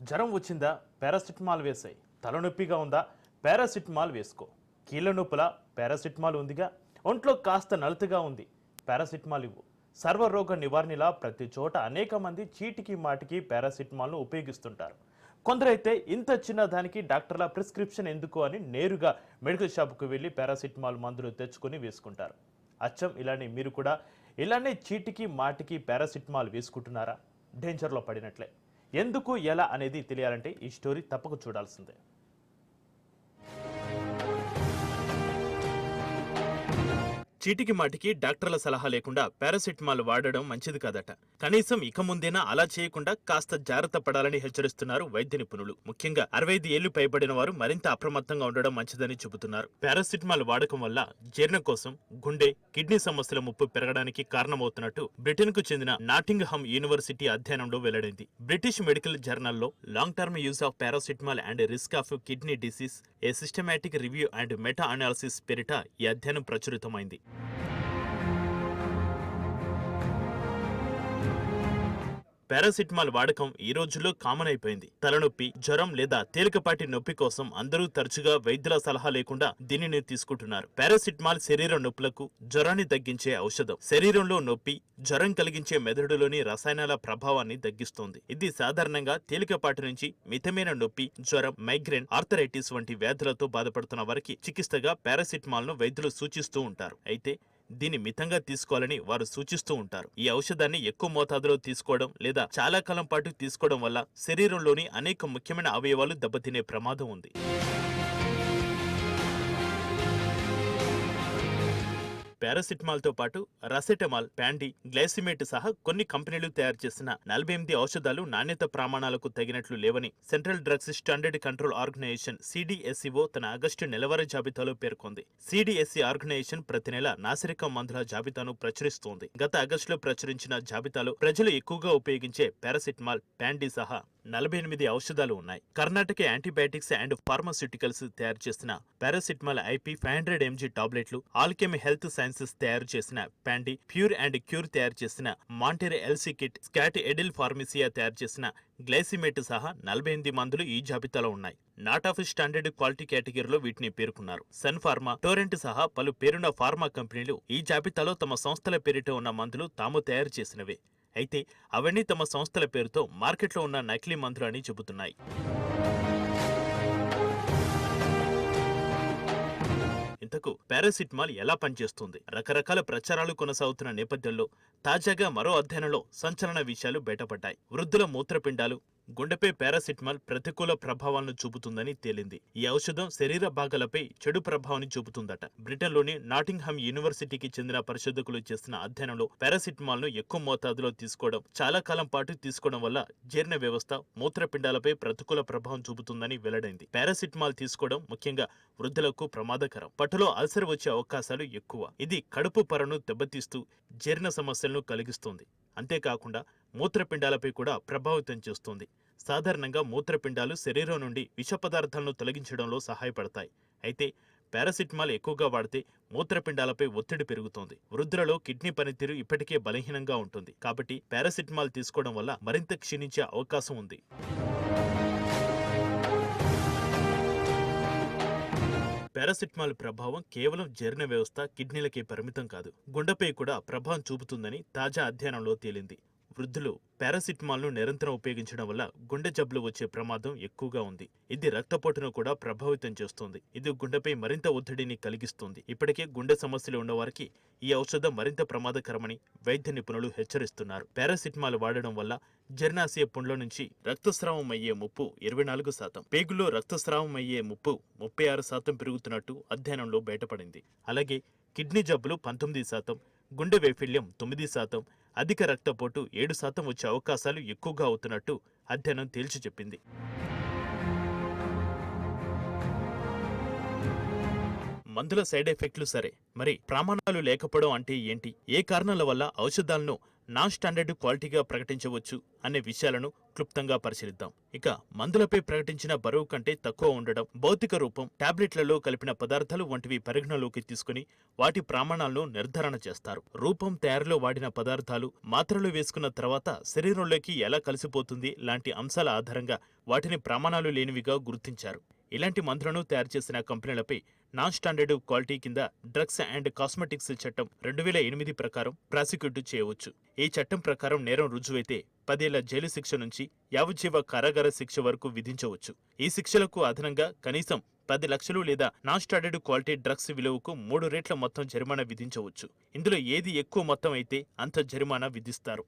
జ్వరం వచ్చిందా పారాసిటమాల్ వేసాయి. తలనొప్పిగా ఉందా పారాసిటమాల్ వేసుకో. కీళ్ళ నొప్పుల పారాసిటమాల్ ఉందిగా. ఒంట్లో కాస్త నలుతగా ఉంది పారాసిటమాల్ ఇవ్వు. సర్వరోగ నివారణలా ప్రతి చోట అనేక మంది చీటికి మాటికి పారాసిటమాల్ను ఉపయోగిస్తుంటారు. కొందరైతే ఇంత చిన్న దానికి డాక్టర్ల ప్రిస్క్రిప్షన్ ఎందుకు అని నేరుగా మెడికల్ షాప్కు వెళ్ళి పారాసిటమాల్ మందులు తెచ్చుకొని వేసుకుంటారు. అచ్చం ఇలానే మీరు కూడా ఇలానే చీటికి మాటికి పారాసిటమాల్ వేసుకుంటున్నారా? డేంజర్లో పడినట్లే. ఎందుకు ఎలా అనేది తెలియాలంటే ఈ స్టోరీ తప్పక చూడాల్సిందే. చీటికి మాటికి డాక్టర్ల సలహా లేకుండా పారాసిటమాల్ వాడడం మంచిది కాదట. కనీసం ఇక ముందేనా అలా చేయకుండా కాస్త జాగ్రత్త పడాలని హెచ్చరిస్తున్నారు వైద్య నిపుణులు. ముఖ్యంగా 65 ఏళ్లు పైబడిన వారు మరింత అప్రమత్తంగా ఉండడం మంచిదని చెబుతున్నారు. పారాసిటమాల్ వాడకం వల్ల జీర్ణం కోసం గుండె, కిడ్నీ సమస్యల ముప్పు పెరగడానికి కారణమవుతున్నట్టు బ్రిటన్ కు చెందిన నాటింగ్హామ్ యూనివర్సిటీ అధ్యయనంలో వెల్లడైంది. బ్రిటిష్ మెడికల్ జర్నల్లో long term use of paracetamol and risk of kidney disease a systematic review and meta analysis పేరిట ఈ అధ్యయనం ప్రచురితమైంది. పారాసిటమాల్ వాడకం ఈ రోజుల్లో కామన్ అయిపోయింది. తలనొప్పి, జ్వరం లేదా తేలికపాటి నొప్పి కోసం అందరూ తరచుగా వైద్యుల సలహా లేకుండా దీనిని తీసుకుంటున్నారు. పారాసిటమాల్ శరీర నొప్పులకు, జ్వరాన్ని తగ్గించే ఔషధం. శరీరంలో నొప్పి, జ్వరం కలిగించే మెదడులోని రసాయనాల ప్రభావాన్ని తగ్గిస్తోంది. ఇది సాధారణంగా తేలికపాటి నుంచి మితమైన నొప్పి, జ్వరం, మైగ్రేన్, ఆర్థరైటిస్ వంటి వ్యాధులతో బాధపడుతున్న వారికి చికిత్సగా పారాసిటమాల్ ను వైద్యులు సూచిస్తూ ఉంటారు. అయితే దీన్ని మితంగా తీసుకోవాలని వారు సూచిస్తూ ఉంటారు. ఈ ఔషధాన్ని ఎక్కువ మోతాదులో తీసుకోవడం లేదా చాలా కాలం పాటు తీసుకోవడం వల్ల శరీరంలోని అనేక ముఖ్యమైన అవయవాలు దెబ్బతినే ప్రమాదం ఉంది. పారాసిటమాల్ తో పాటు రసెటమాల్, ప్యాండి, గ్లైసిమేట్ సహా కొన్ని కంపెనీలు తయారు చేసిన 48 ఔషధాలు నాణ్యత ప్రమాణాలకు తగినట్లు లేవని central drugs standard control organisation CDSCO తన ఆగస్టు నెలవారీ జాబితాలో పేర్కొంది. CDSC ఆర్గనైజేషన్ ప్రతి నెల నాసిరకం మందుల జాబితాను ప్రచురిస్తోంది. గత ఆగస్టులో ప్రచురించిన జాబితాలో ప్రజలు ఎక్కువగా ఉపయోగించే పారాసిటమాల్, ప్యాండి సహా 48 ఔషధాలు ఉన్నాయి. కర్ణాటక యాంటీబయాటిక్స్ అండ్ ఫార్మాస్యూటికల్స్ తయారు చేసిన పారాసిటమాల్ IP 500 mg టాబ్లెట్లు, ఆల్కెమీ హెల్త్ సైన్సెస్ తయారు చేసిన ప్యాండి, ప్యూర్ అండ్ క్యూర్ తయారు చేసిన మాంటెర్ LC కిట్, స్కాట్ ఎడిల్ ఫార్మసియా తయారు చేసిన గ్లైసిమేట్ సహా 48 మందులు ఈ జాబితాలో ఉన్నాయి. నాట్ ఆఫ్ స్టాండర్డ్ క్వాలిటీ కేటగిరీలో వీటిని పేర్కొన్నారు. సన్ ఫార్మా, టోరెంట్ సహా పలు పేరున్న ఫార్మా కంపెనీలు ఈ జాబితాలో తమ సంస్థల పేరిట ఉన్న మందులు తాము తయారు చేసినవే. అయితే అవన్నీ తమ సంస్థల పేరుతో మార్కెట్లో ఉన్న నకిలీ మందులు అని చెబుతున్నాయి. ఇంతకు పారాసిటమాల్ ఎలా పనిచేస్తుంది? రకరకాల ప్రచారాలు కొనసాగుతున్న నేపథ్యంలో తాజాగా మరో అధ్యయనంలో సంచలన విషయాలు బయటపడ్డాయి. వృద్ధుల మూత్రపిండాలు, గుండెపై పారాసిటమాల్ ప్రతికూల ప్రభావాలను చూపుతుందని తేలింది. ఈ ఔషధం శరీర భాగాలపై చెడు ప్రభావాన్ని చూపుతుందట. బ్రిటన్లోని నాటింగ్హామ్ యూనివర్సిటీకి చెందిన పరిశోధకులు చేసిన అధ్యయనంలో పారాసిటమాల్ ను ఎక్కువ మోతాదులో తీసుకోవడం, చాలా కాలం పాటు తీసుకోవడం వల్ల జీర్ణ వ్యవస్థ, మూత్రపిండాలపై ప్రతికూల ప్రభావం చూపుతుందని వెల్లడైంది. పారాసిటమాల్ తీసుకోవడం ముఖ్యంగా వృద్ధులకు ప్రమాదకరం. పట్టులో అల్సర్ వచ్చే అవకాశాలు ఎక్కువ. ఇది కడుపు పొరను దెబ్బతీస్తూ జీర్ణ సమస్యలను కలిగిస్తుంది. అంతేకాకుండా మూత్రపిండాలపై కూడా ప్రభావితం చేస్తుంది. సాధారణంగా మూత్రపిండాలు శరీరం నుండి విష పదార్థాలను తొలగించడంలో సహాయపడతాయి. అయితే పారాసిటమాల్ ఎక్కువగా వాడితే మూత్రపిండాలపై ఒత్తిడి పెరుగుతోంది. వృద్ధులలో కిడ్నీ పనితీరు ఇప్పటికే బలహీనంగా ఉంటుంది. కాబట్టి పారాసిటమాల్ తీసుకోవడం వల్ల మరింత క్షీణించే అవకాశం ఉంది. పారాసిటమాల్ ప్రభావం కేవలం జీర్ణ వ్యవస్థ, కిడ్నీలకే పరిమితం కాదు, గుండెపై కూడా ప్రభావం చూపుతుందని తాజా అధ్యయనంలో తేలింది. వృద్ధులు పారాసిటమాల్ ను నిరంతరం ఉపయోగించడం వల్ల గుండె జబ్బులు వచ్చే ప్రమాదం ఎక్కువగా ఉంది. ఇది రక్తపోటును కూడా ప్రభావితం చేస్తుంది. ఇది గుండెపై మరింత ఒత్తిడిని కలిగిస్తుంది. ఇప్పటికే గుండె సమస్యలు ఉన్నవారికి ఈ ఔషధం మరింత ప్రమాదకరమని వైద్య నిపుణులు హెచ్చరిస్తున్నారు. పారాసిటమాల్ వాడడం వల్ల జీర్ణాశయ పుండ్ల నుంచి రక్తస్రావం అయ్యే ముప్పు 24%, పేగుల్లో రక్తస్రావం అయ్యే ముప్పు 36% పెరుగుతున్నట్టు అధ్యయనంలో బయటపడింది. అలాగే కిడ్నీ జబ్బులు 19%, గుండె వైఫల్యం 9%, అధిక రక్తపోటు 7% వచ్చే అవకాశాలు ఎక్కువగా అవుతున్నట్టు అధ్యయనం తేల్చి చెప్పింది. మందుల సైడ్ ఎఫెక్ట్లు సరే, మరి ప్రమాణాలు లేకపోవడం అంటే ఏంటి? ఏ కారణాల వల్ల ఔషధాలను నాన్ స్టాండర్డ్ క్వాలిటీగా ప్రకటించవచ్చు అనే విషయాలను క్లుప్తంగా పరిశీలిద్దాం. ఇక మందులపై ప్రకటించిన బరువు కంటే తక్కువ ఉండడం, భౌతిక రూపం, టాబ్లెట్లలో కలిపిన పదార్థాలు వంటివి పరిగణలోకి తీసుకుని వాటి ప్రమాణాలను నిర్ధారణ చేస్తారు. రూపం, తయారీలో వాడిన పదార్థాలు, మాత్రలు వేసుకున్న తర్వాత శరీరంలోకి ఎలా కలిసిపోతుంది లాంటి అంశాల ఆధారంగా వాటిని ప్రమాణాలు లేనివిగా గుర్తించారు. ఇలాంటి మందులను తయారు చేసిన కంపెనీలపై నాన్ స్టాండర్డ్ క్వాలిటీ కింద డ్రగ్స్ అండ్ కాస్మెటిక్స్ చట్టం 2008 ప్రకారం ప్రాసిక్యూట్ చేయవచ్చు. ఈ చట్టం ప్రకారం నేరం రుజువైతే 10 ఏళ్ల జైలు శిక్ష నుంచి యావజ్జీవ కారాగార శిక్ష వరకు విధించవచ్చు. ఈ శిక్షలకు అదనంగా కనీసం 10 లక్షలు లేదా నాన్ స్టాండర్డ్ క్వాలిటీ డ్రగ్స్ విలువకు 3 రెట్ల మొత్తం జరిమానా విధించవచ్చు. ఇందులో ఏది ఎక్కువ మొత్తం అయితే అంత జరిమానా విధిస్తారు.